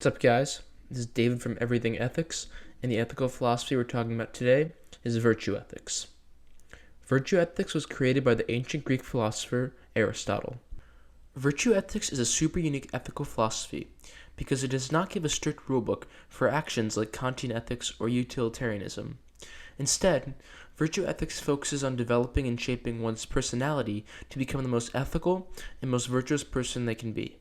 What's up, guys? This is David from Everything Ethics, and the ethical philosophy we're talking about today is virtue ethics. Virtue ethics was created by the ancient Greek philosopher Aristotle. Virtue ethics is a super unique ethical philosophy because it does not give a strict rulebook for actions like Kantian ethics or utilitarianism. Instead, virtue ethics focuses on developing and shaping one's personality to become the most ethical and most virtuous person they can be.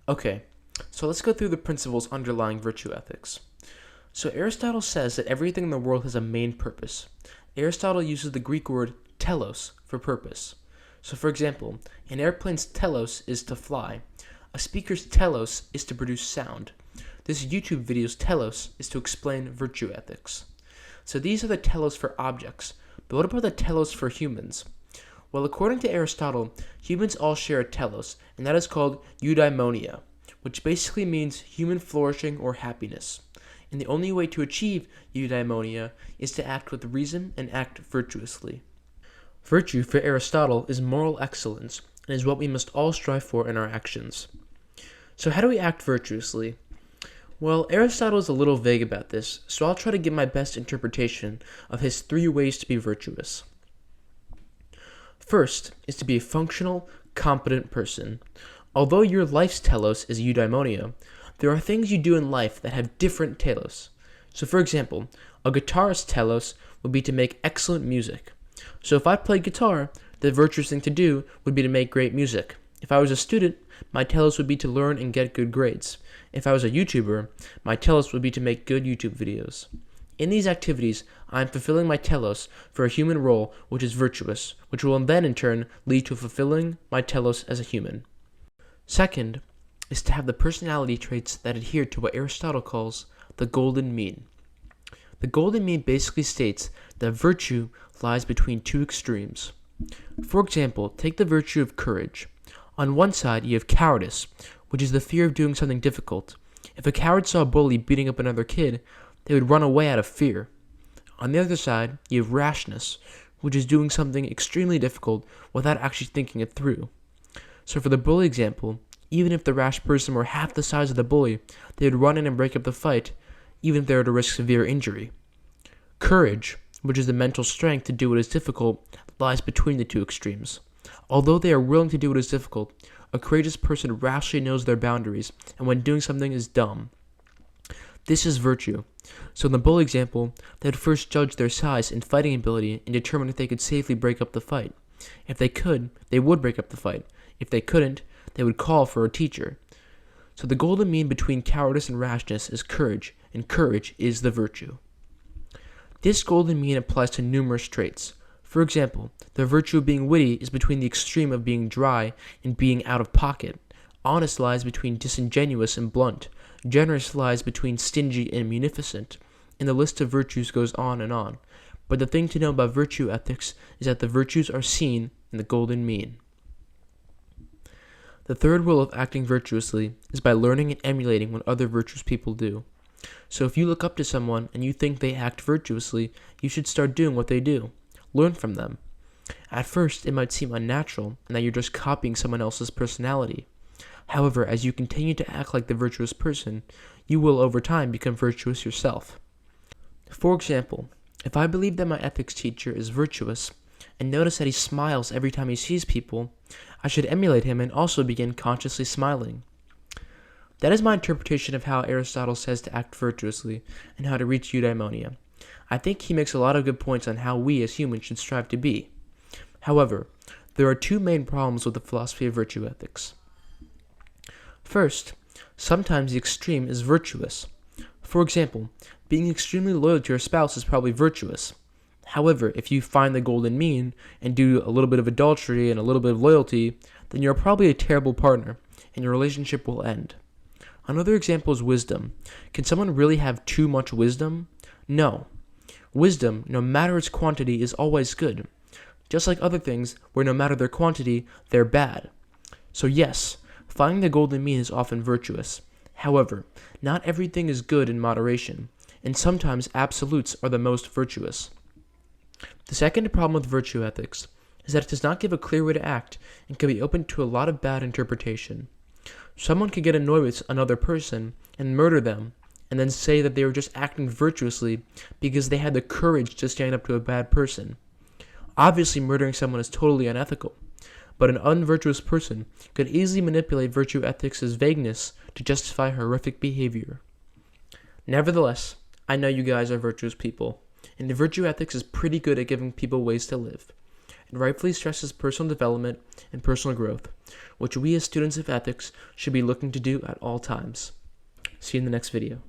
Okay, so let's go through the principles underlying virtue ethics. So Aristotle says that everything in the world has a main purpose. Aristotle uses the Greek word telos for purpose. So for example, an airplane's telos is to fly. A speaker's telos is to produce sound. This YouTube video's telos is to explain virtue ethics. So these are the telos for objects, but what about the telos for humans? Well, according to Aristotle, humans all share a telos, and that is called eudaimonia, which basically means human flourishing or happiness. And the only way to achieve eudaimonia is to act with reason and act virtuously. Virtue for Aristotle is moral excellence, and is what we must all strive for in our actions. So how do we act virtuously? Well, Aristotle is a little vague about this, so I'll try to give my best interpretation of his 3 ways to be virtuous. First is to be a functional, competent person. Although your life's telos is eudaimonia, there are things you do in life that have different telos. So for example, a guitarist's telos would be to make excellent music. So if I played guitar, the virtuous thing to do would be to make great music. If I was a student, my telos would be to learn and get good grades. If I was a YouTuber, my telos would be to make good YouTube videos. In these activities, I am fulfilling my telos for a human role which is virtuous, which will then in turn lead to fulfilling my telos as a human. Second is to have the personality traits that adhere to what Aristotle calls the golden mean. The golden mean basically states that virtue lies between 2 extremes. For example, take the virtue of courage. On one side, you have cowardice, which is the fear of doing something difficult. If a coward saw a bully beating up another kid, they would run away out of fear. On the other side, you have rashness, which is doing something extremely difficult without actually thinking it through. So for the bully example, even if the rash person were half the size of the bully, they would run in and break up the fight, even if they were to risk severe injury. Courage, which is the mental strength to do what is difficult, lies between the 2 extremes. Although they are willing to do what is difficult, a courageous person rashly knows their boundaries, and when doing something is dumb. This is virtue. So in the bully example, they would first judge their size and fighting ability and determine if they could safely break up the fight. If they could, they would break up the fight. If they couldn't, they would call for a teacher. So the golden mean between cowardice and rashness is courage, and courage is the virtue. This golden mean applies to numerous traits. For example, the virtue of being witty is between the extreme of being dry and being out of pocket. Honest lies between disingenuous and blunt. Generous lies between stingy and munificent. And the list of virtues goes on and on. But the thing to know about virtue ethics is that the virtues are seen in the golden mean. The third rule of acting virtuously is by learning and emulating what other virtuous people do. So if you look up to someone and you think they act virtuously, you should start doing what they do. Learn from them. At first, it might seem unnatural and that you're just copying someone else's personality. However, as you continue to act like the virtuous person, you will over time become virtuous yourself. For example, if I believe that my ethics teacher is virtuous and notice that he smiles every time he sees people, I should emulate him and also begin consciously smiling. That is my interpretation of how Aristotle says to act virtuously and how to reach eudaimonia. I think he makes a lot of good points on how we as humans should strive to be. However, there are 2 main problems with the philosophy of virtue ethics. First, sometimes the extreme is virtuous. For example, being extremely loyal to your spouse is probably virtuous. However, if you find the golden mean and do a little bit of adultery and a little bit of loyalty, then you're probably a terrible partner, and your relationship will end. Another example is wisdom. Can someone really have too much wisdom? No. Wisdom, no matter its quantity, is always good. Just like other things, where no matter their quantity, they're bad. So yes, finding the golden mean is often virtuous. However, not everything is good in moderation, and sometimes absolutes are the most virtuous. The second problem with virtue ethics is that it does not give a clear way to act and can be open to a lot of bad interpretation. Someone could get annoyed with another person and murder them, and then say that they were just acting virtuously because they had the courage to stand up to a bad person. Obviously, murdering someone is totally unethical, but an unvirtuous person could easily manipulate virtue ethics' vagueness to justify horrific behavior. Nevertheless, I know you guys are virtuous people, and the virtue ethics is pretty good at giving people ways to live. It rightfully stresses personal development and personal growth, which we as students of ethics should be looking to do at all times. See you in the next video.